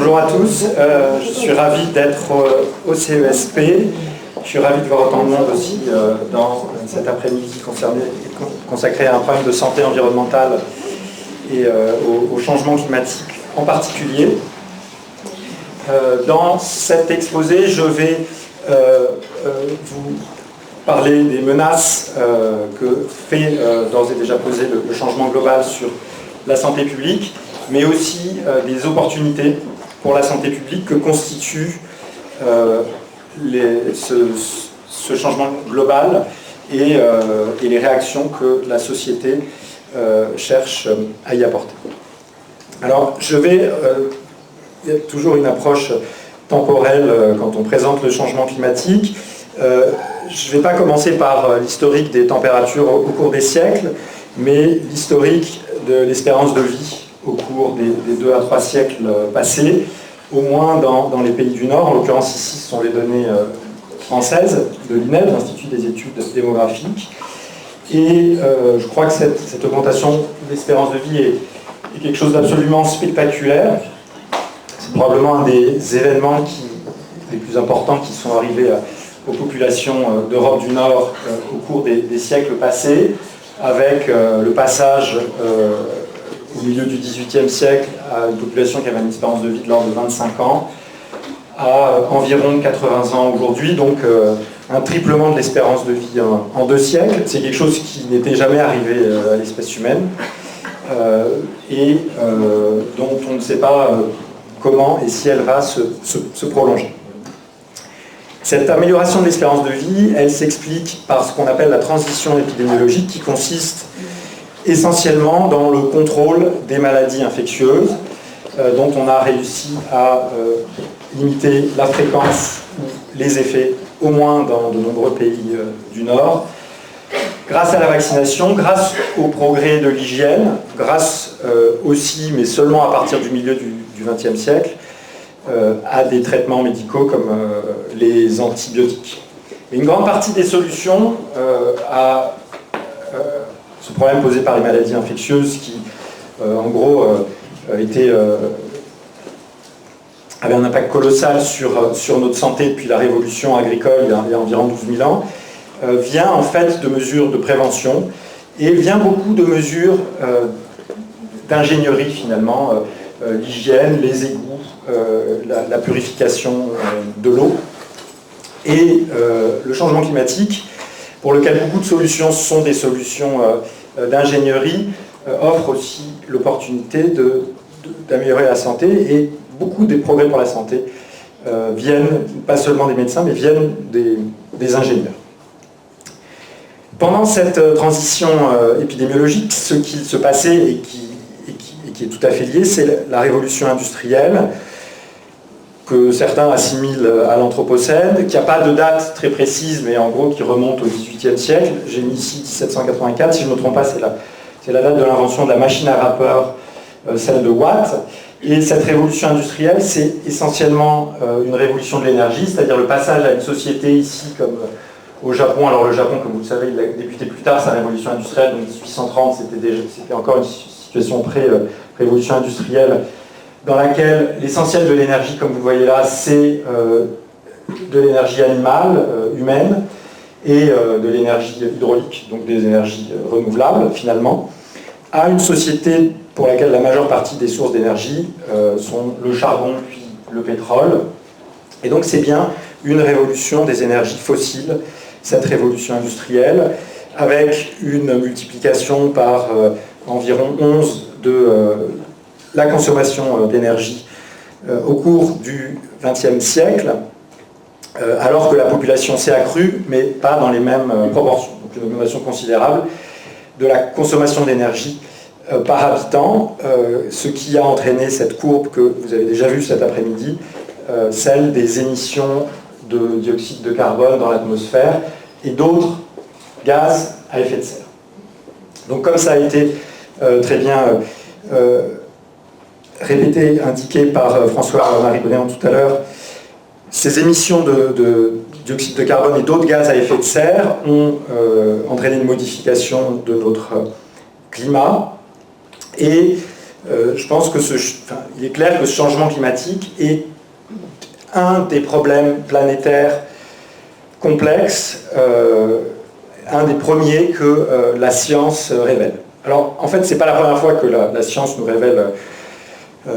Bonjour à tous, je suis ravi d'être au CESP. Je suis ravi de voir autant de monde aussi dans cet après-midi consacré à un problème de santé environnementale et au changement climatique en particulier. Dans cet exposé, je vais vous parler des menaces que fait d'ores et déjà poser le changement global sur la santé publique, mais aussi des opportunités pour la santé publique que constitue ce changement global et les réactions que la société cherche à y apporter. Alors, il y a toujours une approche temporelle quand on présente le changement climatique. Je ne vais pas commencer par l'historique des températures au cours des siècles, mais l'historique de l'espérance de vie au cours des 2 à 3 siècles passés, au moins dans les pays du Nord. En l'occurrence, ici, ce sont les données françaises de l'INED, l'Institut des études démographiques. Et je crois que cette augmentation d'espérance de vie est quelque chose d'absolument spectaculaire. C'est probablement un des événements les plus importants qui sont arrivés aux populations d'Europe du Nord au cours des siècles passés, avec le passage au milieu du XVIIIe siècle à une population qui avait une espérance de vie de l'ordre de 25 ans, à environ 80 ans aujourd'hui, donc un triplement de l'espérance de vie en 2 siècles. C'est quelque chose qui n'était jamais arrivé à l'espèce humaine et dont on ne sait pas comment et si elle va se prolonger. Cette amélioration de l'espérance de vie, elle s'explique par ce qu'on appelle la transition épidémiologique, qui consiste essentiellement dans le contrôle des maladies infectieuses, dont on a réussi à limiter la fréquence ou les effets, au moins dans de nombreux pays du Nord, grâce à la vaccination, grâce au progrès de l'hygiène, grâce aussi, mais seulement à partir du milieu du XXe siècle, à des traitements médicaux comme les antibiotiques. Et une grande partie des solutions à ce problème posé par les maladies infectieuses qui, en gros, avait un impact colossal sur notre santé depuis la révolution agricole il y a environ 12 000 ans, vient en fait de mesures de prévention et vient beaucoup de mesures d'ingénierie finalement, l'hygiène, les égouts, la purification de l'eau et le changement climatique, pour lequel beaucoup de solutions sont des solutions d'ingénierie, offre aussi l'opportunité d'améliorer la santé, et beaucoup des progrès pour la santé viennent, pas seulement des médecins, mais viennent des ingénieurs. Pendant cette transition épidémiologique, ce qui se passait et qui est tout à fait lié, c'est la révolution industrielle, que certains assimilent à l'Anthropocène, qui n'a pas de date très précise, mais en gros qui remonte au XVIIIe siècle. J'ai mis ici 1784, si je ne me trompe pas, c'est la date de l'invention de la machine à vapeur, celle de Watt. Et cette révolution industrielle, c'est essentiellement une révolution de l'énergie, c'est-à-dire le passage à une société ici comme au Japon. Alors le Japon, comme vous le savez, il a débuté plus tard sa révolution industrielle, donc 1830, c'était encore une situation pré-révolution industrielle, dans laquelle l'essentiel de l'énergie, comme vous voyez là, c'est de l'énergie animale, humaine, et de l'énergie hydraulique, donc des énergies renouvelables, finalement, à une société pour laquelle la majeure partie des sources d'énergie sont le charbon puis le pétrole. Et donc c'est bien une révolution des énergies fossiles, cette révolution industrielle, avec une multiplication par environ 11 de la consommation d'énergie au cours du XXe siècle, alors que la population s'est accrue, mais pas dans les mêmes proportions. Donc une augmentation considérable de la consommation d'énergie par habitant, ce qui a entraîné cette courbe que vous avez déjà vue cet après-midi, celle des émissions de dioxyde de carbone dans l'atmosphère et d'autres gaz à effet de serre. Donc comme ça a été très bien répété, indiqué par François-Marie Bréant tout à l'heure, ces émissions de dioxyde de carbone et d'autres gaz à effet de serre ont entraîné une modification de notre climat et je pense que il est clair que ce changement climatique est un des problèmes planétaires complexes, un des premiers que la science révèle. Alors, en fait, ce n'est pas la première fois que la science nous révèle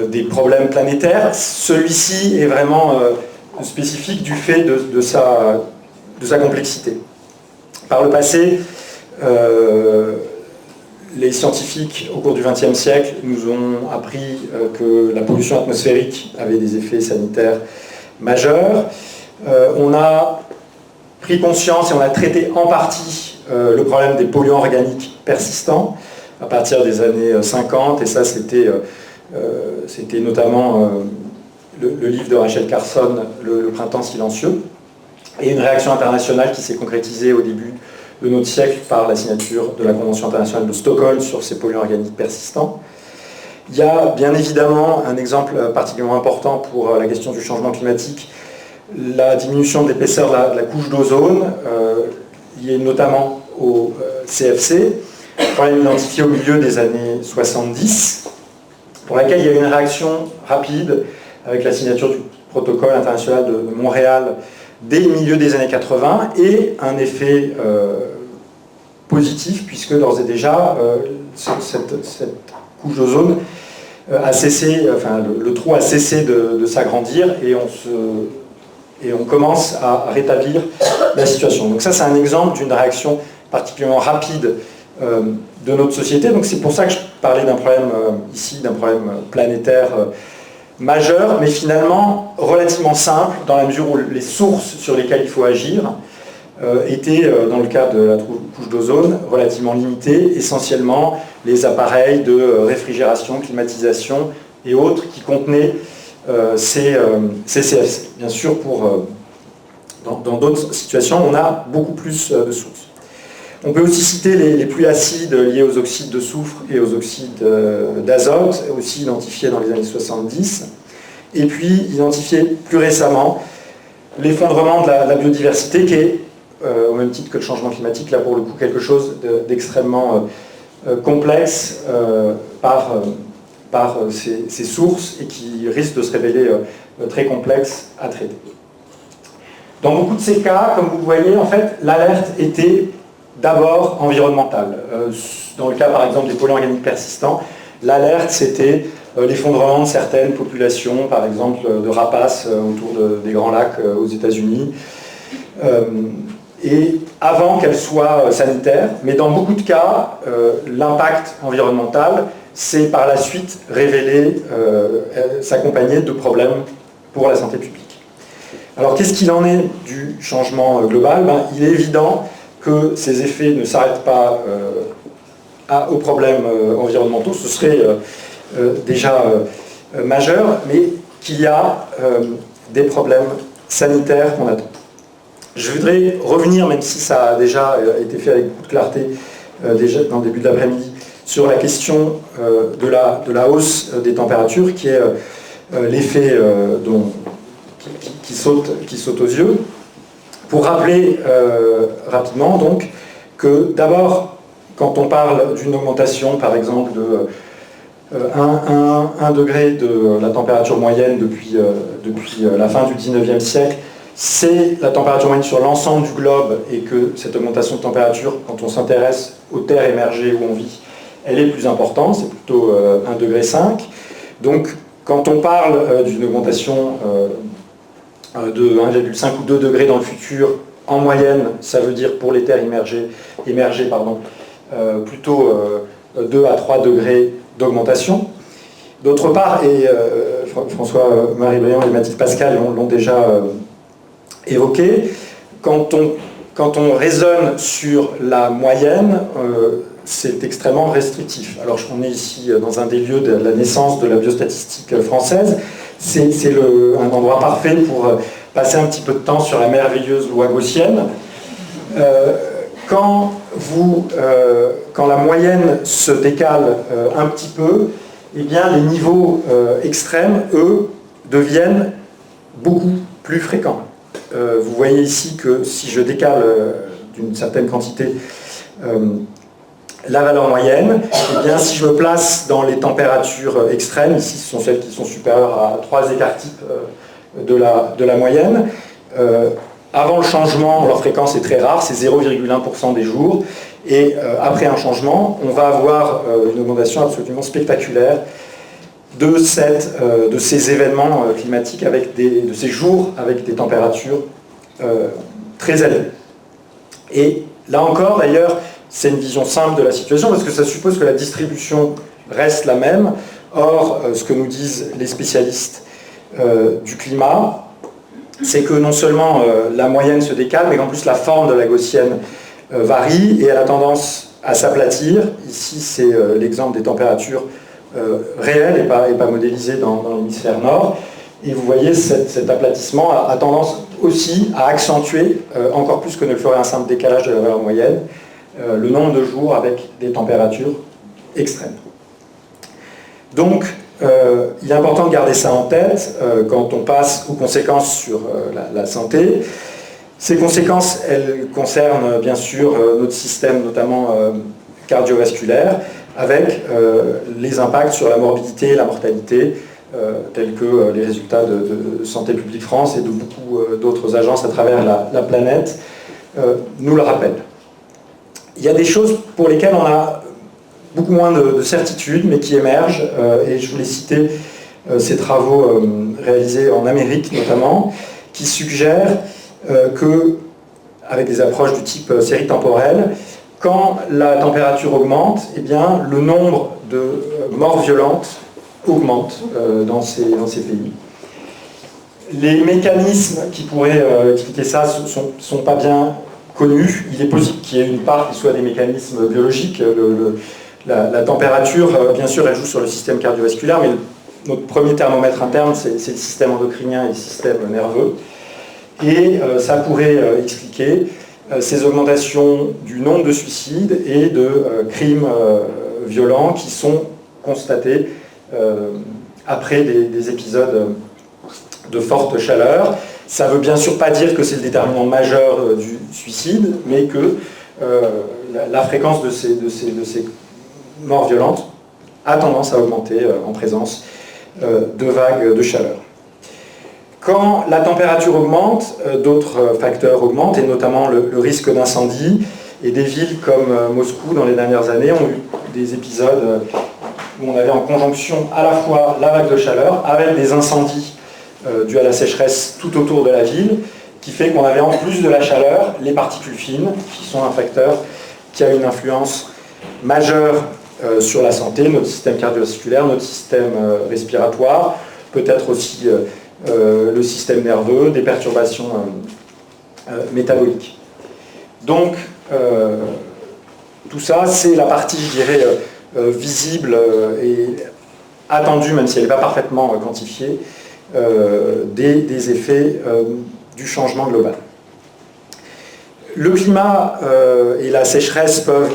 des problèmes planétaires. Celui-ci est vraiment spécifique du fait de sa complexité. Par le passé, les scientifiques, au cours du XXe siècle, nous ont appris que la pollution atmosphérique avait des effets sanitaires majeurs. On a pris conscience et on a traité en partie le problème des polluants organiques persistants à partir des années 50, et ça c'était notamment le livre de Rachel Carson, Le printemps silencieux, et une réaction internationale qui s'est concrétisée au début de notre siècle par la signature de la Convention internationale de Stockholm sur ces polluants organiques persistants. Il y a bien évidemment un exemple particulièrement important pour la question du changement climatique, la diminution de l'épaisseur de la couche d'ozone, liée notamment au CFC, problème identifié au milieu des années 70, pour laquelle il y a eu une réaction rapide avec la signature du protocole international de Montréal dès le milieu des années 80, et un effet positif, puisque d'ores et déjà, cette couche d'ozone a cessé, enfin le trou a cessé de s'agrandir, et on commence à rétablir la situation. Donc ça, c'est un exemple d'une réaction particulièrement rapide de notre société. Donc c'est pour ça que je parlais d'un problème ici, d'un problème planétaire majeur, mais finalement relativement simple, dans la mesure où les sources sur lesquelles il faut agir étaient, dans le cas de la couche d'ozone, relativement limitées, essentiellement les appareils de réfrigération, climatisation et autres qui contenaient ces CFC. Bien sûr, dans d'autres situations, on a beaucoup plus de sources. On peut aussi citer les pluies acides liées aux oxydes de soufre et aux oxydes d'azote, aussi identifiés dans les années 70. Et puis, identifié plus récemment, l'effondrement de la biodiversité, qui est, au même titre que le changement climatique, là pour le coup, quelque chose d'extrêmement complexe par ces sources, et qui risque de se révéler très complexe à traiter. Dans beaucoup de ces cas, comme vous voyez, en fait, l'alerte était d'abord environnementale. Dans le cas, par exemple, des polluants organiques persistants, l'alerte, c'était l'effondrement de certaines populations, par exemple de rapaces autour des Grands Lacs aux États-Unis, et avant qu'elle soit sanitaire. Mais dans beaucoup de cas, l'impact environnemental s'est par la suite révélé s'accompagner de problèmes pour la santé publique. Alors qu'est-ce qu'il en est du changement global ? Il est évident que ces effets ne s'arrêtent pas aux problèmes environnementaux, ce serait déjà majeur, mais qu'il y a des problèmes sanitaires qu'on attend. Je voudrais revenir, même si ça a déjà été fait avec beaucoup de clarté déjà dans le début de l'après-midi, sur la question de la hausse des températures, qui est l'effet qui saute aux yeux. Pour rappeler rapidement donc que d'abord, quand on parle d'une augmentation par exemple de 1 degré de la température moyenne depuis la fin du 19e siècle, c'est la température moyenne sur l'ensemble du globe, et que cette augmentation de température, quand on s'intéresse aux terres émergées où on vit, elle est plus importante, c'est plutôt 1,5 degré. Donc quand on parle d'une augmentation de 1,5 ou 2 degrés dans le futur, en moyenne, ça veut dire pour les terres émergées, plutôt 2 à 3 degrés d'augmentation. D'autre part, et François-Marie Briand et Mathilde Pascal l'ont déjà évoqué, quand on raisonne sur la moyenne, c'est extrêmement restrictif. Alors on est ici dans un des lieux de la naissance de la biostatistique française. C'est un endroit parfait pour passer un petit peu de temps sur la merveilleuse loi gaussienne. Quand la moyenne se décale un petit peu, eh bien les niveaux extrêmes, eux, deviennent beaucoup plus fréquents. Vous voyez ici que si je décale d'une certaine quantité la valeur moyenne, eh bien, si je me place dans les températures extrêmes, ici ce sont celles qui sont supérieures à 3 écarts types de la moyenne, avant le changement, leur fréquence est très rare, c'est 0,1% des jours, et après un changement, on va avoir une augmentation absolument spectaculaire de ces événements climatiques, de ces jours avec des températures très élevées. Et là encore, d'ailleurs, c'est une vision simple de la situation, parce que ça suppose que la distribution reste la même. Or, ce que nous disent les spécialistes du climat, c'est que non seulement la moyenne se décale, mais qu'en plus la forme de la gaussienne varie, et elle a tendance à s'aplatir. Ici, c'est l'exemple des températures réelles et pas modélisées dans l'hémisphère nord. Et vous voyez, cet aplatissement a tendance aussi à accentuer, encore plus que ne le ferait un simple décalage de la valeur moyenne, le nombre de jours avec des températures extrêmes. Donc, il est important de garder ça en tête quand on passe aux conséquences sur la santé. Ces conséquences, elles concernent bien sûr notre système, notamment cardiovasculaire, avec les impacts sur la morbidité et la mortalité, tels que les résultats de Santé publique France et de beaucoup d'autres agences à travers la planète nous le rappellent. Il y a des choses pour lesquelles on a beaucoup moins de certitudes, mais qui émergent, et je voulais citer ces travaux réalisés en Amérique notamment, qui suggèrent que, avec des approches du type série temporelle, quand la température augmente, eh bien, le nombre de morts violentes augmente dans ces pays. Les mécanismes qui pourraient expliquer ça ne sont pas bien connus. Il est possible qu'il y ait une part qui soit des mécanismes biologiques. La température, bien sûr, elle joue sur le système cardiovasculaire, mais notre premier thermomètre interne, c'est le système endocrinien et le système nerveux. Et ça pourrait expliquer ces augmentations du nombre de suicides et de crimes violents qui sont constatés après des épisodes de forte chaleur. Ça ne veut bien sûr pas dire que c'est le déterminant majeur du suicide, mais que la fréquence de ces morts violentes a tendance à augmenter en présence de vagues de chaleur. Quand la température augmente, d'autres facteurs augmentent, et notamment le risque d'incendie. Et des villes comme Moscou, dans les dernières années, ont eu des épisodes où on avait en conjonction à la fois la vague de chaleur avec des incendies dus à la sécheresse tout autour de la ville, qui fait qu'on avait en plus de la chaleur les particules fines, qui sont un facteur qui a une influence majeure sur la santé, notre système cardiovasculaire, notre système respiratoire, peut-être aussi le système nerveux, des perturbations métaboliques. Donc, tout ça, c'est la partie, je dirais, visible et attendue, même si elle n'est pas parfaitement quantifiée, des effets du changement global. Le climat et la sécheresse peuvent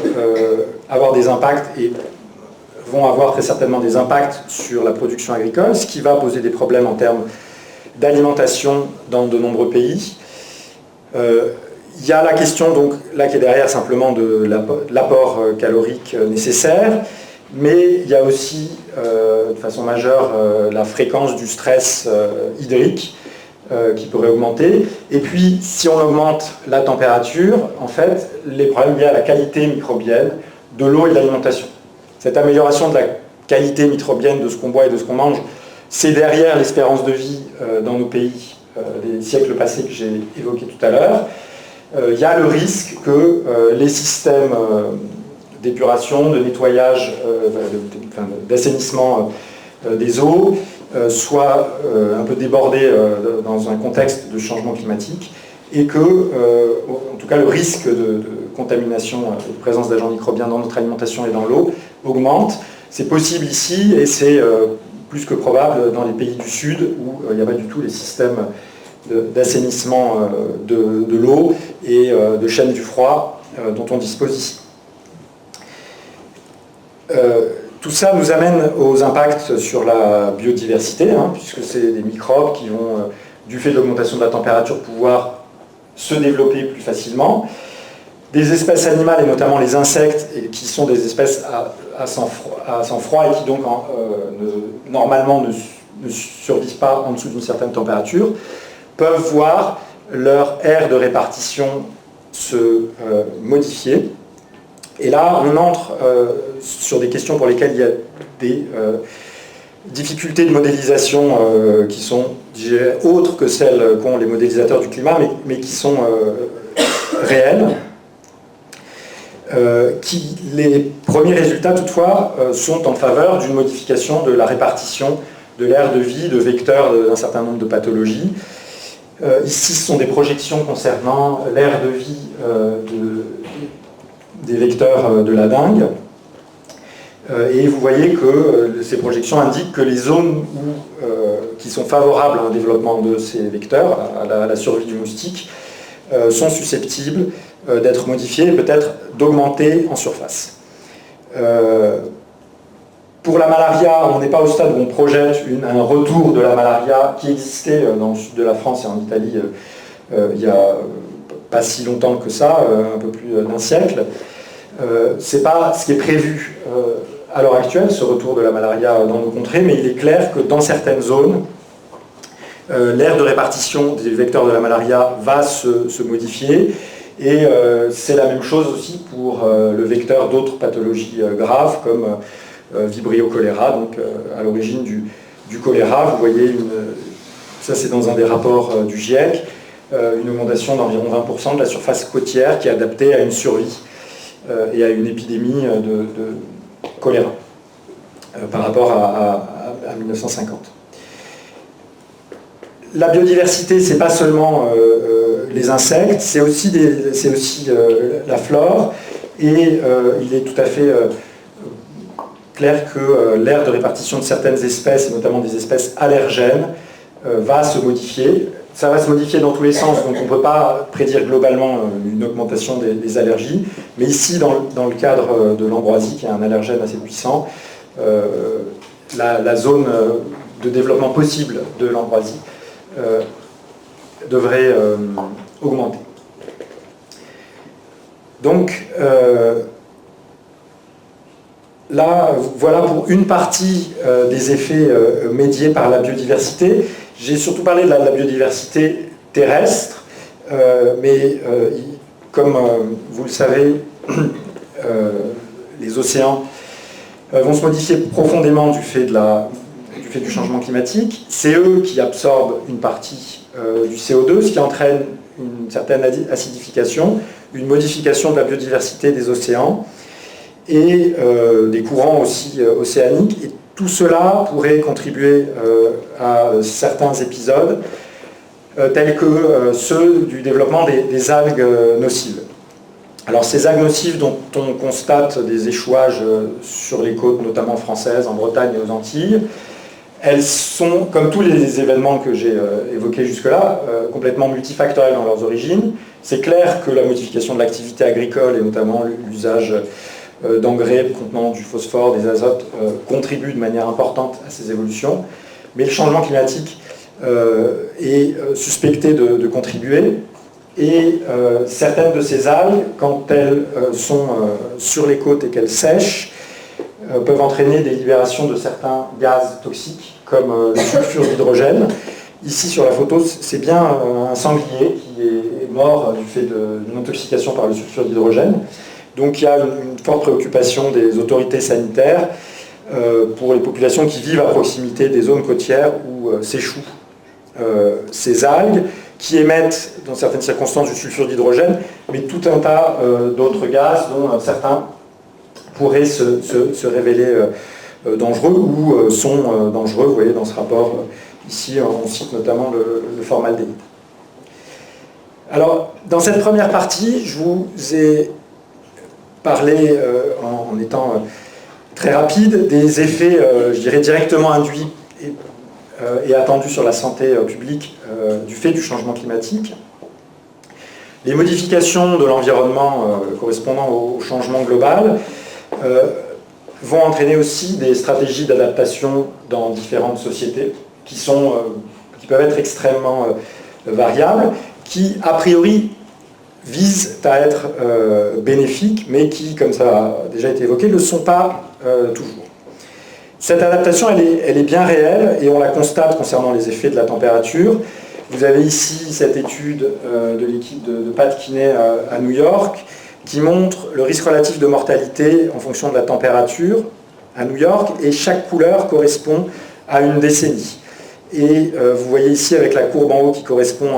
avoir des impacts et vont avoir très certainement des impacts sur la production agricole, ce qui va poser des problèmes en termes d'alimentation dans de nombreux pays. Il y a la question donc, là qui est derrière simplement de l'apport calorique nécessaire, mais il y a aussi de façon majeure la fréquence du stress hydrique qui pourrait augmenter. Et puis si on augmente la température, en fait, les problèmes liés à la qualité microbienne de l'eau et de l'alimentation. Cette amélioration de la qualité microbienne de ce qu'on boit et de ce qu'on mange, c'est derrière l'espérance de vie dans nos pays des siècles passés que j'ai évoqués tout à l'heure. Il y a le risque que les systèmes d'épuration, de nettoyage, d'assainissement des eaux soient un peu débordés dans un contexte de changement climatique et que, en tout cas, le risque de contamination et de présence d'agents microbiens dans notre alimentation et dans l'eau augmente. C'est possible ici et c'est plus que probable dans les pays du Sud où il n'y a pas du tout les systèmes d'assainissement de l'eau et de chaînes du froid dont on dispose ici. Tout ça nous amène aux impacts sur la biodiversité, puisque c'est des microbes qui vont, du fait de l'augmentation de la température, pouvoir se développer plus facilement. des espèces animales, et notamment les insectes, et qui sont des espèces à sang froid et qui donc normalement ne survivent pas en dessous d'une certaine température, peuvent voir leur aire de répartition se modifier. Et là, on entre sur des questions pour lesquelles il y a des difficultés de modélisation qui sont, je dirais, autres que celles qu'ont les modélisateurs du climat, mais qui sont réelles. Les premiers résultats, toutefois, sont en faveur d'une modification de la répartition de l'aire de vie de vecteurs d'un certain nombre de pathologies. Ici, ce sont des projections concernant l'aire de vie des vecteurs de la dengue. Et vous voyez que ces projections indiquent que les zones qui sont favorables à un développement de ces vecteurs, à la survie du moustique, sont susceptibles d'être modifiées et peut-être d'augmenter en surface. Pour la malaria, on n'est pas au stade où on projette un retour de la malaria qui existait dans le sud de la France et en Italie il n'y a pas si longtemps que ça, un peu plus d'un siècle. Ce n'est pas ce qui est prévu à l'heure actuelle, ce retour de la malaria dans nos contrées, mais il est clair que dans certaines zones, l'aire de répartition des vecteurs de la malaria va se modifier, et c'est la même chose aussi pour le vecteur d'autres pathologies graves comme Vibrio choléra, donc à l'origine du choléra. Vous voyez, ça c'est dans un des rapports du GIEC, une augmentation d'environ 20% de la surface côtière qui est adaptée à une survie et à une épidémie de choléra par rapport à 1950. La biodiversité, c'est pas seulement les insectes, c'est aussi la flore, et il est tout à fait clair que l'aire de répartition de certaines espèces, et notamment des espèces allergènes, va se modifier. Ça va se modifier dans tous les sens, donc on ne peut pas prédire globalement une augmentation des allergies, mais ici, dans le cadre de l'ambroisie, qui est un allergène assez puissant, la zone de développement possible de l'ambroisie devrait augmenter. Donc, là, voilà pour une partie des effets médiés par la biodiversité. J'ai surtout parlé de la biodiversité terrestre, mais comme vous le savez, les océans vont se modifier profondément du fait du changement climatique. C'est eux qui absorbent une partie du CO2, ce qui entraîne une certaine acidification, une modification de la biodiversité des océans et des courants aussi océaniques. Et tout cela pourrait contribuer à certains épisodes tels que ceux du développement des algues nocives. Alors ces algues nocives dont on constate des échouages sur les côtes, notamment françaises, en Bretagne et aux Antilles, elles sont, comme tous les événements que j'ai évoqués jusque-là, complètement multifactorielles dans leurs origines. C'est clair que la modification de l'activité agricole, et notamment l'usage d'engrais contenant du phosphore, des azotes, contribue de manière importante à ces évolutions. Mais le changement climatique est suspecté de contribuer. Et certaines de ces algues, quand elles sont sur les côtes et qu'elles sèchent, peuvent entraîner des libérations de certains gaz toxiques, comme le sulfure d'hydrogène. Ici, sur la photo, c'est bien un sanglier qui est mort du fait d'une intoxication par le sulfure d'hydrogène. Donc il y a une forte préoccupation des autorités sanitaires pour les populations qui vivent à proximité des zones côtières où s'échouent ces algues, qui émettent, dans certaines circonstances, du sulfure d'hydrogène, mais tout un tas d'autres gaz, dont certains pourraient se révéler dangereux ou sont dangereux. Vous voyez dans ce rapport, ici, on cite notamment le formaldéhyde. Alors, dans cette première partie, je vous ai parlé, en étant très rapide, des effets, je dirais, directement induits et attendus sur la santé publique du fait du changement climatique. Les modifications de l'environnement correspondant au changement global vont entraîner aussi des stratégies d'adaptation dans différentes sociétés qui peuvent être extrêmement variables, qui, a priori, visent à être bénéfiques, mais qui, comme ça a déjà été évoqué, ne le sont pas toujours. Cette adaptation, elle est bien réelle, et on la constate concernant les effets de la température. Vous avez ici cette étude de l'équipe de Pat Kinney à New York, qui montre le risque relatif de mortalité en fonction de la température à New York, et chaque couleur correspond à une décennie. Et vous voyez ici avec la courbe en haut qui correspond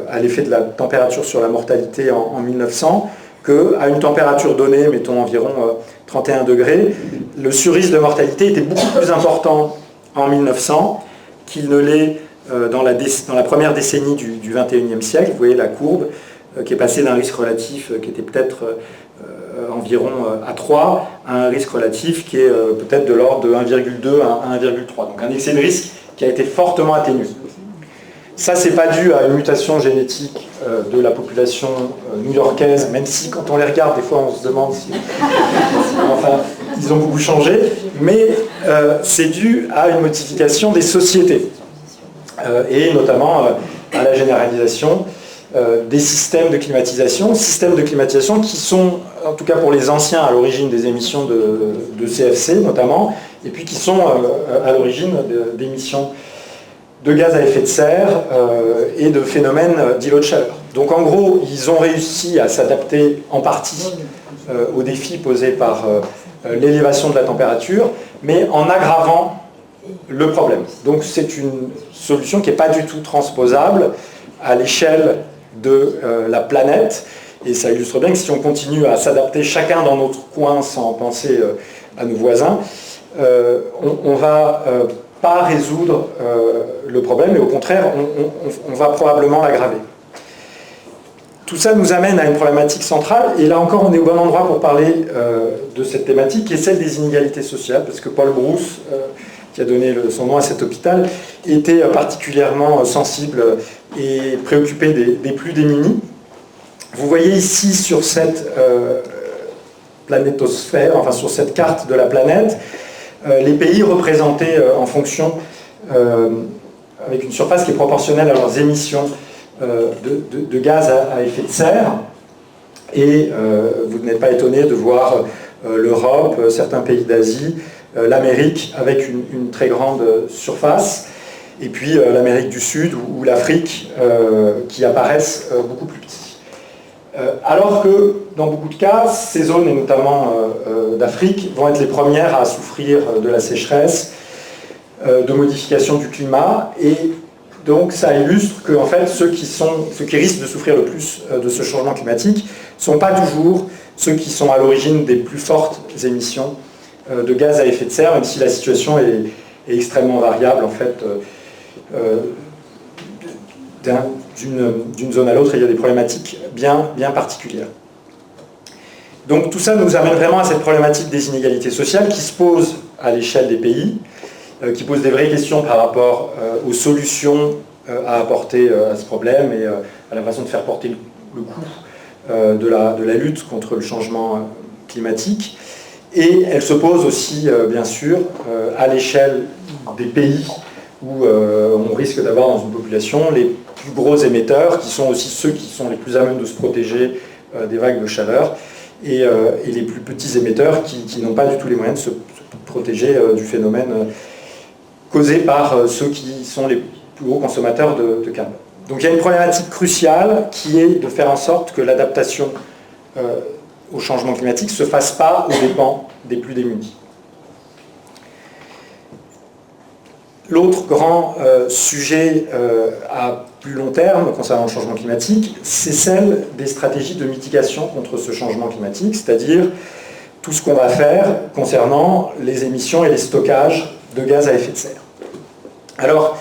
à l'effet de la température sur la mortalité en 1900, qu'à une température donnée, mettons environ 31 degrés, le surrisque de mortalité était beaucoup plus important en 1900 qu'il ne l'est dans la première décennie du XXIe siècle. Vous voyez la courbe qui est passée d'un risque relatif qui était peut-être environ à 3 à un risque relatif qui est peut-être de l'ordre de 1,2 à 1,3. Donc un excès de risque qui a été fortement atténué. Ça, c'est pas dû à une mutation génétique de la population new-yorkaise, même si quand on les regarde, des fois on se demande si... Enfin, ils ont beaucoup changé, mais c'est dû à une modification des sociétés, et notamment à la généralisation des systèmes de climatisation qui sont, en tout cas pour les anciens, à l'origine des émissions de CFC notamment, et puis qui sont à l'origine d'émissions de gaz à effet de serre et de phénomènes d'îlots de chaleur. Donc en gros, ils ont réussi à s'adapter en partie aux défis posés par l'élévation de la température, mais en aggravant le problème. Donc c'est une solution qui n'est pas du tout transposable à l'échelle de la planète, et ça illustre bien que si on continue à s'adapter chacun dans notre coin sans penser à nos voisins, on ne va pas résoudre le problème, et au contraire, on va probablement l'aggraver. Tout ça nous amène à une problématique centrale, et là encore on est au bon endroit pour parler de cette thématique, qui est celle des inégalités sociales, parce que Paul Brousse, qui a donné son nom à cet hôpital, était particulièrement sensible et préoccupé des plus démunis. Vous voyez ici sur cette planétosphère, enfin sur cette carte de la planète, les pays représentés en fonction, avec une surface qui est proportionnelle à leurs émissions de gaz à effet de serre. Et vous n'êtes pas étonné de voir l'Europe, certains pays d'Asie, l'Amérique avec une très grande surface, et puis l'Amérique du Sud ou l'Afrique qui apparaissent beaucoup plus petits. Alors que dans beaucoup de cas, ces zones, et notamment d'Afrique, vont être les premières à souffrir de la sécheresse, de modification du climat, et donc ça illustre que en fait, ceux qui risquent de souffrir le plus de ce changement climatique ne sont pas toujours ceux qui sont à l'origine des plus fortes émissions de gaz à effet de serre, même si la situation est extrêmement variable en fait d'une zone à l'autre, et il y a des problématiques bien particulières. Donc tout ça nous amène vraiment à cette problématique des inégalités sociales qui se pose à l'échelle des pays, qui pose des vraies questions par rapport aux solutions à apporter à ce problème et à la façon de faire porter le coût de la lutte contre le changement climatique. Et elle se pose aussi, bien sûr, à l'échelle des pays où on risque d'avoir dans une population les plus gros émetteurs, qui sont aussi ceux qui sont les plus à même de se protéger des vagues de chaleur, et les plus petits émetteurs qui n'ont pas du tout les moyens de se protéger du phénomène causé par ceux qui sont les plus gros consommateurs de carbone. Donc il y a une problématique cruciale qui est de faire en sorte que l'adaptation au changement climatique ne se fasse pas aux dépens des plus démunis. L'autre grand sujet à plus long terme concernant le changement climatique, c'est celle des stratégies de mitigation contre ce changement climatique, c'est-à-dire tout ce qu'on va faire concernant les émissions et les stockages de gaz à effet de serre. Alors,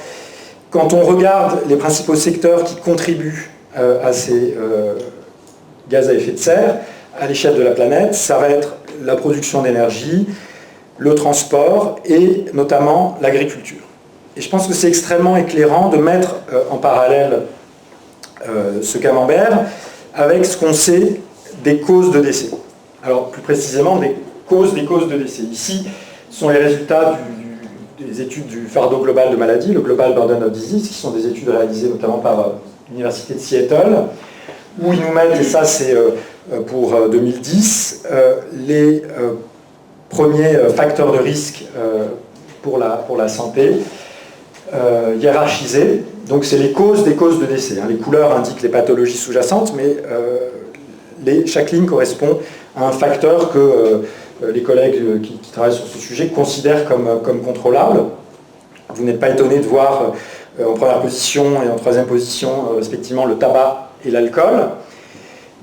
quand on regarde les principaux secteurs qui contribuent à ces gaz à effet de serre, à l'échelle de la planète, ça va être la production d'énergie, le transport et notamment l'agriculture. Et je pense que c'est extrêmement éclairant de mettre en parallèle ce camembert avec ce qu'on sait des causes de décès. Alors plus précisément des causes de décès. Ici sont les résultats des études du fardeau global de maladies, le Global Burden of Disease, qui sont des études réalisées notamment par l'Université de Seattle, où ils nous mettent, et ça c'est pour 2010, les premiers facteurs de risque pour la santé hiérarchisés. Donc c'est les causes des causes de décès. Les couleurs indiquent les pathologies sous-jacentes, mais chaque ligne correspond à un facteur que les collègues qui travaillent sur ce sujet considèrent comme contrôlable. Vous n'êtes pas étonné de voir en première position et en troisième position, respectivement, le tabac et l'alcool.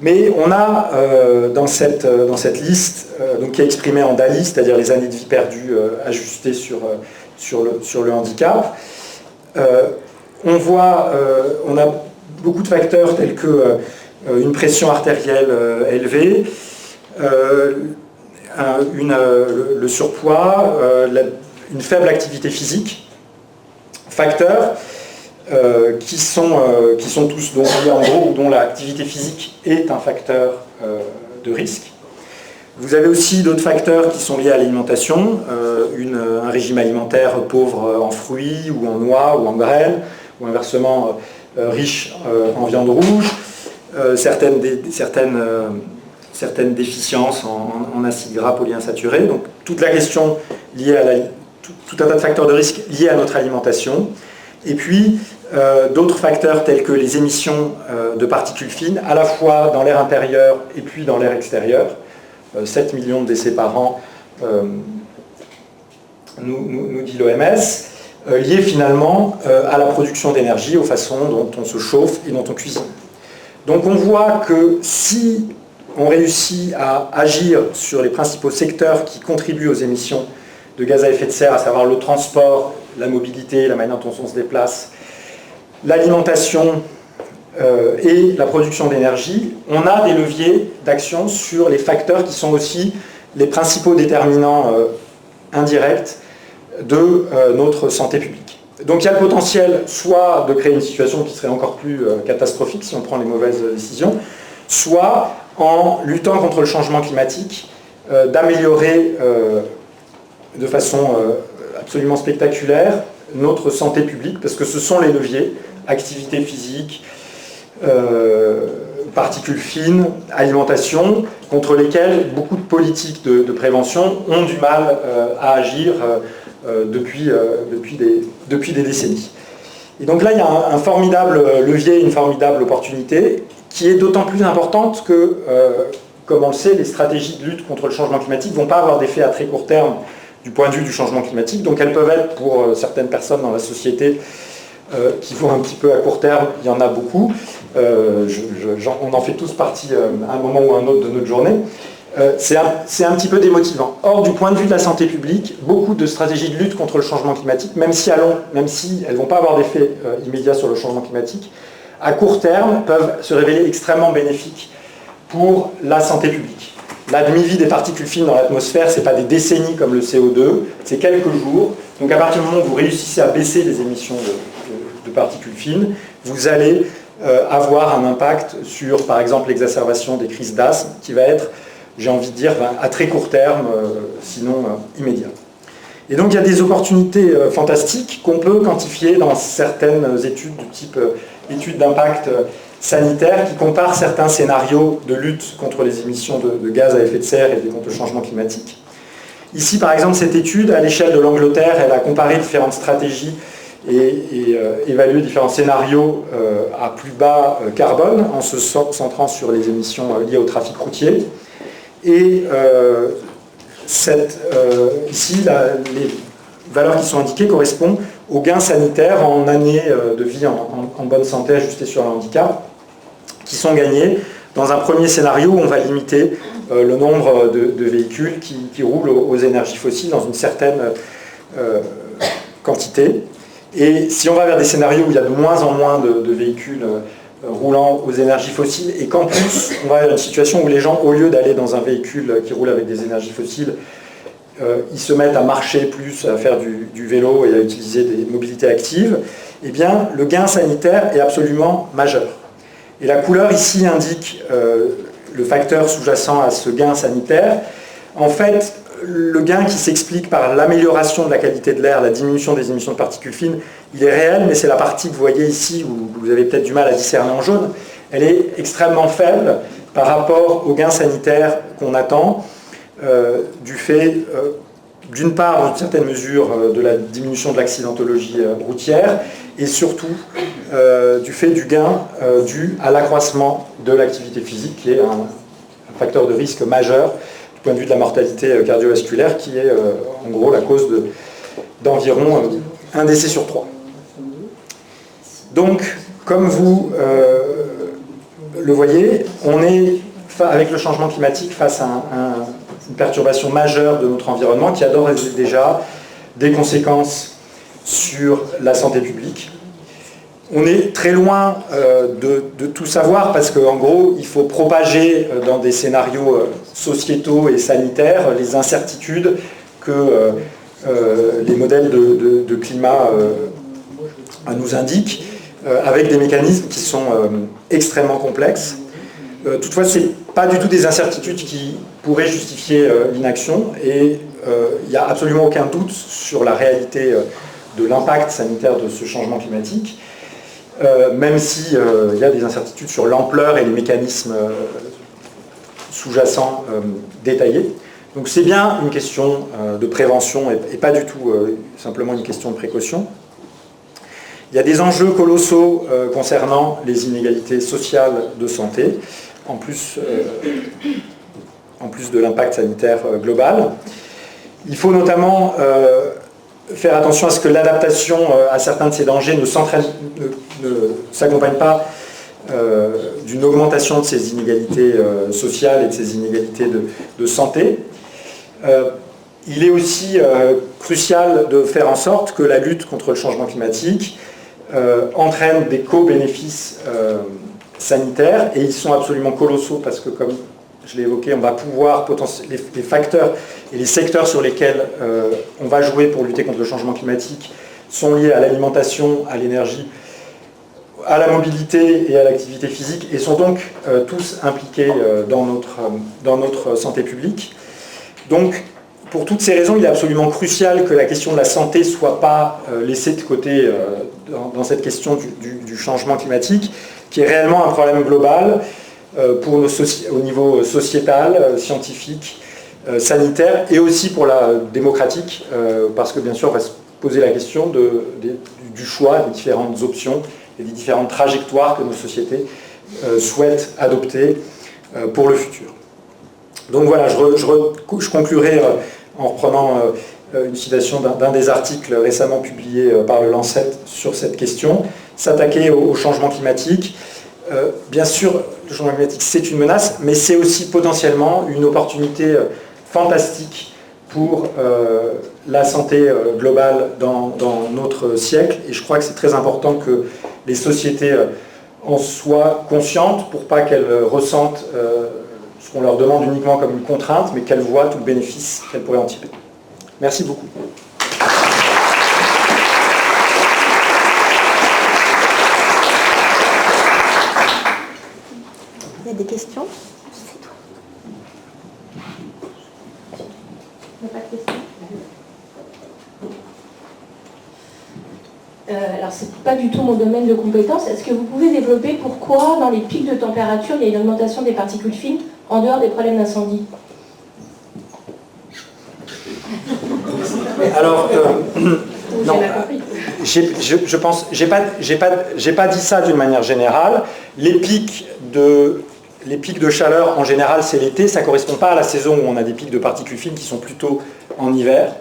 Mais on a dans cette liste, donc qui est exprimée en DALY, c'est-à-dire les années de vie perdues ajustées sur le handicap, on a beaucoup de facteurs tels que une pression artérielle élevée, le surpoids, une faible activité physique, facteurs qui sont tous donc liés en gros, dont l'activité physique est un facteur de risque. Vous avez aussi d'autres facteurs qui sont liés à l'alimentation, un régime alimentaire pauvre en fruits ou en noix ou en graines, ou inversement riche en viande rouge, certaines déficiences en acides gras polyinsaturés. Donc toute la question liée à tout un tas de facteurs de risque liés à notre alimentation. Et puis d'autres facteurs tels que les émissions de particules fines, à la fois dans l'air intérieur et puis dans l'air extérieur. 7 millions de décès par an, nous dit l'OMS, liés finalement à la production d'énergie, aux façons dont on se chauffe et dont on cuisine. Donc on voit que si on réussit à agir sur les principaux secteurs qui contribuent aux émissions de gaz à effet de serre, à savoir le transport, la mobilité, la manière dont on se déplace, l'alimentation et la production d'énergie, on a des leviers d'action sur les facteurs qui sont aussi les principaux déterminants indirects de notre santé publique. Donc il y a le potentiel soit de créer une situation qui serait encore plus catastrophique si on prend les mauvaises décisions, soit en luttant contre le changement climatique, d'améliorer de façon absolument spectaculaire notre santé publique, parce que ce sont les leviers, activité physique, particules fines, alimentation, contre lesquels beaucoup de politiques de prévention ont du mal à agir depuis des décennies. Et donc là, il y a un formidable levier, une formidable opportunité, qui est d'autant plus importante que, comme on le sait, les stratégies de lutte contre le changement climatique ne vont pas avoir d'effet à très court terme du point de vue du changement climatique, donc elles peuvent être pour certaines personnes dans la société qui vont un petit peu à court terme, il y en a beaucoup, on en fait tous partie à un moment ou à un autre de notre journée, c'est un petit peu démotivant. Or, du point de vue de la santé publique, beaucoup de stratégies de lutte contre le changement climatique, même si elles ne vont pas avoir d'effet immédiat sur le changement climatique, à court terme peuvent se révéler extrêmement bénéfiques pour la santé publique. La demi-vie des particules fines dans l'atmosphère, ce n'est pas des décennies comme le CO2, c'est quelques jours. Donc à partir du moment où vous réussissez à baisser les émissions de particules fines, vous allez avoir un impact sur, par exemple, l'exacerbation des crises d'asthme, qui va être, j'ai envie de dire, à très court terme, sinon immédiat. Et donc il y a des opportunités fantastiques qu'on peut quantifier dans certaines études du type études d'impact sanitaire qui comparent certains scénarios de lutte contre les émissions de gaz à effet de serre et contre le changement climatique. Ici, par exemple, cette étude, à l'échelle de l'Angleterre, elle a comparé différentes stratégies et évalué différents scénarios à plus bas carbone, en se centrant sur les émissions liées au trafic routier. Et ici, les valeurs qui sont indiquées correspondent aux gains sanitaires en années de vie en bonne santé ajustée sur le handicap, qui sont gagnés dans un premier scénario où on va limiter le nombre de véhicules qui roulent aux énergies fossiles dans une certaine quantité. Et si on va vers des scénarios où il y a de moins en moins de véhicules roulant aux énergies fossiles, et qu'en plus on va vers une situation où les gens, au lieu d'aller dans un véhicule qui roule avec des énergies fossiles, ils se mettent à marcher plus, à faire du vélo et à utiliser des mobilités actives, eh bien le gain sanitaire est absolument majeur. Et la couleur ici indique le facteur sous-jacent à ce gain sanitaire. En fait, le gain qui s'explique par l'amélioration de la qualité de l'air, la diminution des émissions de particules fines, il est réel, mais c'est la partie que vous voyez ici, où vous avez peut-être du mal à discerner en jaune. elle est extrêmement faible par rapport aux gains sanitaires qu'on attend du fait, d'une part, dans une certaine mesure, de la diminution de l'accidentologie routière et surtout du fait du gain dû à l'accroissement de l'activité physique, qui est un facteur de risque majeur du point de vue de la mortalité cardiovasculaire, qui est en gros la cause d'environ un décès sur 3. Donc, comme vous le voyez, on est, avec le changement climatique, face à une perturbation majeure de notre environnement qui a d'ores et déjà des conséquences sur la santé publique. On est très loin de tout savoir parce qu'en gros, il faut propager dans des scénarios sociétaux et sanitaires les incertitudes que les modèles de climat nous indiquent, avec des mécanismes qui sont extrêmement complexes. Toutefois, ce n'est pas du tout des incertitudes qui pourraient justifier l'inaction et il n'y a absolument aucun doute sur la réalité de l'impact sanitaire de ce changement climatique, même s'il y a des incertitudes sur l'ampleur et les mécanismes sous-jacents détaillés. Donc c'est bien une question de prévention et pas du tout simplement une question de précaution. Il y a des enjeux colossaux concernant les inégalités sociales de santé, en plus de l'impact sanitaire global. Il faut notamment faire attention à ce que l'adaptation à certains de ces dangers ne s'accompagne pas d'une augmentation de ces inégalités sociales et de ces inégalités de santé. Il est aussi crucial de faire en sorte que la lutte contre le changement climatique entraîne des co-bénéfices sanitaires, et ils sont absolument colossaux parce que, comme je l'ai évoqué, on va pouvoir les facteurs et les secteurs sur lesquels on va jouer pour lutter contre le changement climatique sont liés à l'alimentation, à l'énergie, à la mobilité et à l'activité physique, et sont donc tous impliqués dans notre santé publique. Donc, pour toutes ces raisons, il est absolument crucial que la question de la santé ne soit pas laissée de côté dans cette question du changement climatique, qui est réellement un problème global au niveau sociétal, scientifique, sanitaire, et aussi pour la démocratique, parce que bien sûr, on va se poser la question du choix des différentes options et des différentes trajectoires que nos sociétés souhaitent adopter pour le futur. Donc voilà, je conclurai en reprenant une citation d'un des articles récemment publiés par le Lancet sur cette question. S'attaquer au changement climatique, bien sûr, le changement climatique c'est une menace, mais c'est aussi potentiellement une opportunité fantastique pour la santé globale dans notre siècle, et je crois que c'est très important que les sociétés en soient conscientes pour pas qu'elles ressentent ce qu'on leur demande uniquement comme une contrainte, mais qu'elles voient tout le bénéfice qu'elles pourraient en tirer. Merci beaucoup. Il y a des questions? Il n'y a pas de questions? Alors, ce n'est pas du tout mon domaine de compétence. Est-ce que vous pouvez développer pourquoi, dans les pics de température, il y a une augmentation des particules fines en dehors des problèmes d'incendie? Alors, non, je pense, j'ai pas dit ça d'une manière générale. Les pics de chaleur, en général, c'est l'été. Ça ne correspond pas à la saison où on a des pics de particules fines qui sont plutôt en hiver.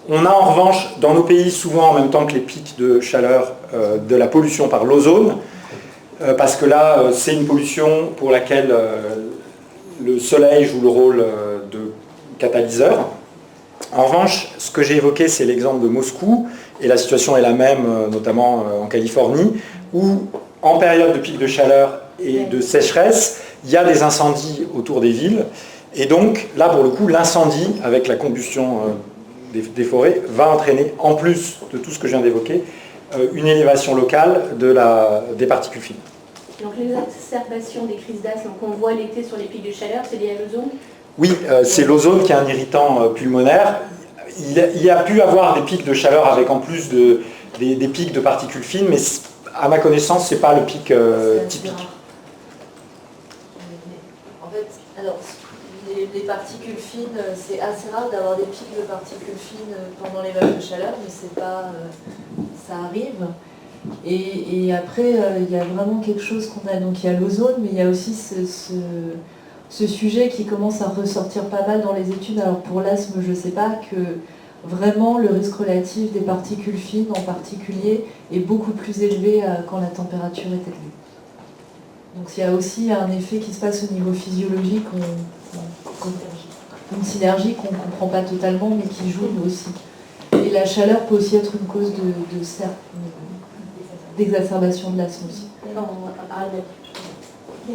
On a en revanche, dans nos pays, souvent en même temps que les pics de chaleur, de la pollution par l'ozone, parce que là, c'est une pollution pour laquelle le soleil joue le rôle de catalyseur. En revanche, ce que j'ai évoqué, c'est l'exemple de Moscou, et la situation est la même, notamment en Californie, où en période de pic de chaleur et de sécheresse, il y a des incendies autour des villes, et donc là, pour le coup, l'incendie, avec la combustion des forêts, va entraîner, en plus de tout ce que je viens d'évoquer, une élévation locale des particules fines. Donc l'exacerbation des crises d'asthme qu'on voit l'été sur les pics de chaleur, c'est lié à l'ozone? Oui, c'est l'ozone qui est un irritant pulmonaire. Il y a pu avoir des pics de chaleur avec en plus des pics de particules fines, mais à ma connaissance, ce n'est pas le pic typique. les particules fines, c'est assez rare d'avoir des pics de particules fines pendant les vagues de chaleur, mais c'est pas, ça arrive. Et après, il y a vraiment quelque chose qu'on a, donc il y a l'ozone, mais il y a aussi ce sujet qui commence à ressortir pas mal dans les études. Alors pour l'asthme, je ne sais pas, que vraiment le risque relatif des particules fines en particulier est beaucoup plus élevé quand la température est élevée. Donc il y a aussi un effet qui se passe au niveau physiologique, une synergie qu'on ne comprend pas totalement mais qui joue aussi. Et la chaleur peut aussi être une cause d'exacerbation de l'asthme aussi. On va parler de...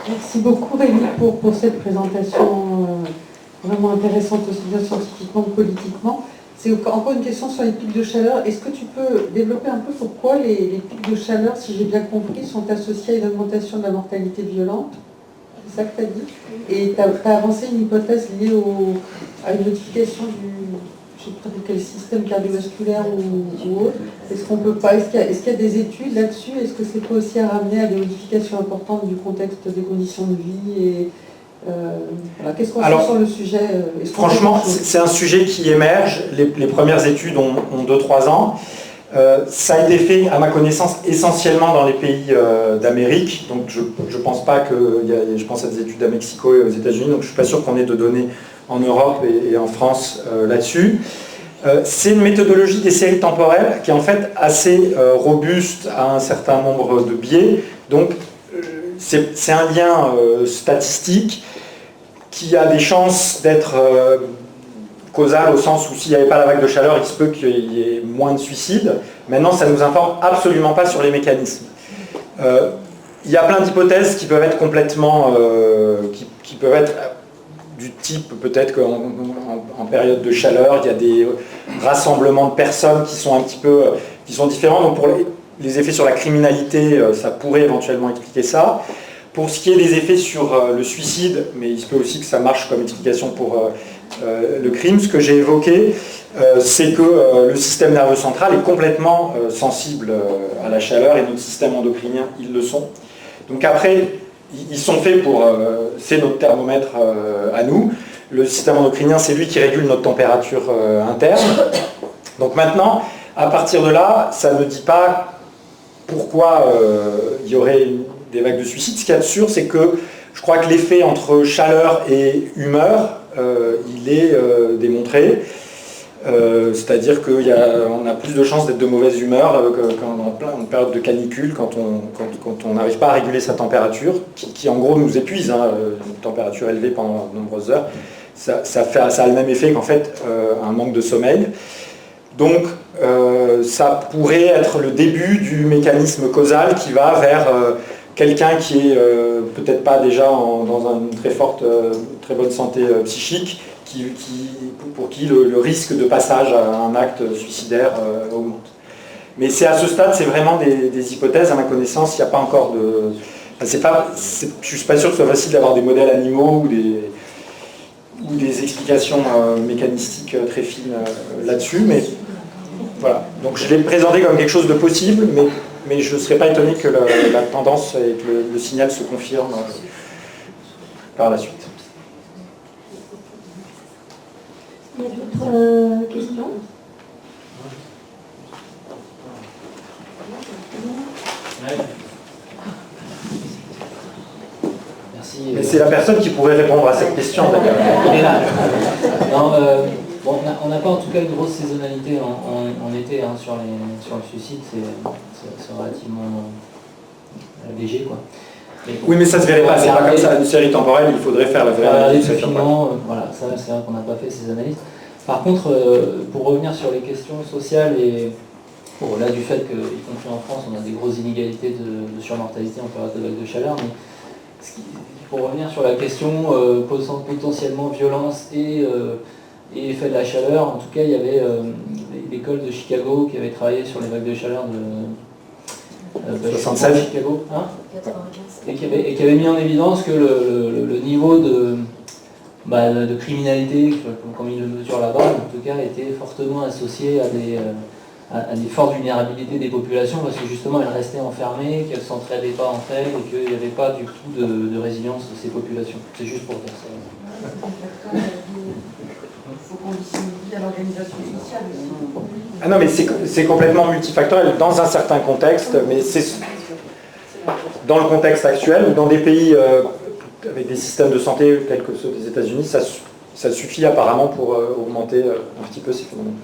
Merci beaucoup Rémi pour cette présentation vraiment intéressante aussi bien scientifiquement que politiquement. C'est encore une question sur les pics de chaleur. Est-ce que tu peux développer un peu pourquoi les pics de chaleur, si j'ai bien compris, sont associés à une augmentation de la mortalité violente? C'est ça que tu as dit. Et tu as avancé une hypothèse liée à une modification je sais pas de quel système cardiovasculaire ou autre. Est-ce qu'on peut pas, est-ce qu'il y a des études là-dessus? Est-ce que c'est pas aussi à ramener à des modifications importantes du contexte des conditions de vie et voilà. Qu'est-ce qu'on fait sur le sujet? Franchement, c'est un sujet qui émerge. Les premières études ont 2-3 ans. Ça a été fait, à ma connaissance, essentiellement dans les pays d'Amérique. Donc je ne pense pas que... je pense à des études à Mexico et aux États-Unis, donc je ne suis pas sûr qu'on ait de données en Europe et en France là-dessus. C'est une méthodologie des séries temporelles qui est en fait assez robuste à un certain nombre de biais. Donc c'est un lien statistique qui a des chances d'être causal au sens où s'il n'y avait pas la vague de chaleur, il se peut qu'il y ait moins de suicides. Maintenant, ça ne nous informe absolument pas sur les mécanismes. Il y a plein d'hypothèses qui peuvent être complètement... qui peuvent être du type, peut-être qu'en période de chaleur, il y a des rassemblements de personnes qui sont un petit peu... qui sont différents. Donc pour les effets sur la criminalité, ça pourrait éventuellement expliquer ça. Pour ce qui est des effets sur le suicide, mais il se peut aussi que ça marche comme explication pour le crime, ce que j'ai évoqué, c'est que le système nerveux central est complètement sensible à la chaleur et notre système endocrinien, ils le sont. Donc après, ils sont faits pour... c'est notre thermomètre à nous. Le système endocrinien, c'est lui qui régule notre température interne. Donc maintenant, à partir de là, ça ne dit pas pourquoi il y aurait des vagues de suicide. Ce qu'il y a de sûr, c'est que je crois que l'effet entre chaleur et humeur, il est démontré. C'est-à-dire qu'on a plus de chances d'être de mauvaise humeur en période de canicule, quand on n'arrive pas à réguler sa température, qui en gros nous épuise, une température élevée pendant de nombreuses heures. Ça a le même effet qu'en fait un manque de sommeil. Donc ça pourrait être le début du mécanisme causal qui va vers quelqu'un qui est peut-être pas déjà dans une très bonne santé psychique, pour qui le risque de passage à un acte suicidaire augmente. Mais c'est à ce stade, c'est vraiment des hypothèses. À ma connaissance, il n'y a pas encore de... je ne suis pas sûr que ce soit facile d'avoir des modèles animaux ou des explications mécanistiques très fines là-dessus. Mais voilà. Donc je l'ai présenté comme quelque chose de possible, mais je ne serais pas étonné que la tendance et que le signal se confirme par la suite. Il y a d'autres questions? Merci. Mais c'est la personne qui pourrait répondre à cette question d'ailleurs. Il est là. Non, bon, on n'a pas en tout cas une grosse saisonnalité en été sur le suicide, c'est relativement léger quoi. Oui, mais ça se verrait pas, c'est pas comme ça. Une série temporelle, il faudrait faire la vraie analyse. Voilà, ça c'est vrai qu'on n'a pas fait ces analyses. Par contre, pour revenir sur les questions sociales et au-delà du fait qu'y compris en France, on a des grosses inégalités de surmortalité en période de vague de chaleur, mais pour revenir sur la question potentiellement violence et effet de la chaleur, en tout cas, il y avait l'école de Chicago qui avait travaillé sur les vagues de chaleur de 67 Chicago, hein, et qui avait mis en évidence que le niveau de criminalité, comme il le mesure là-bas, en tout cas, était fortement associé à des fortes vulnérabilités des populations parce que justement elles restaient enfermées, qu'elles ne s'entraidaient pas entre elles et qu'il n'y avait pas du tout de résilience de ces populations. C'est juste pour dire ça. Il faut qu'on dissimule à l'organisation sociale aussi. Ah non, mais c'est complètement multifactoriel dans un certain contexte, mais c'est dans le contexte actuel ou dans des pays avec des systèmes de santé tels que ceux des États-Unis, ça suffit apparemment pour augmenter un petit peu ces phénomènes.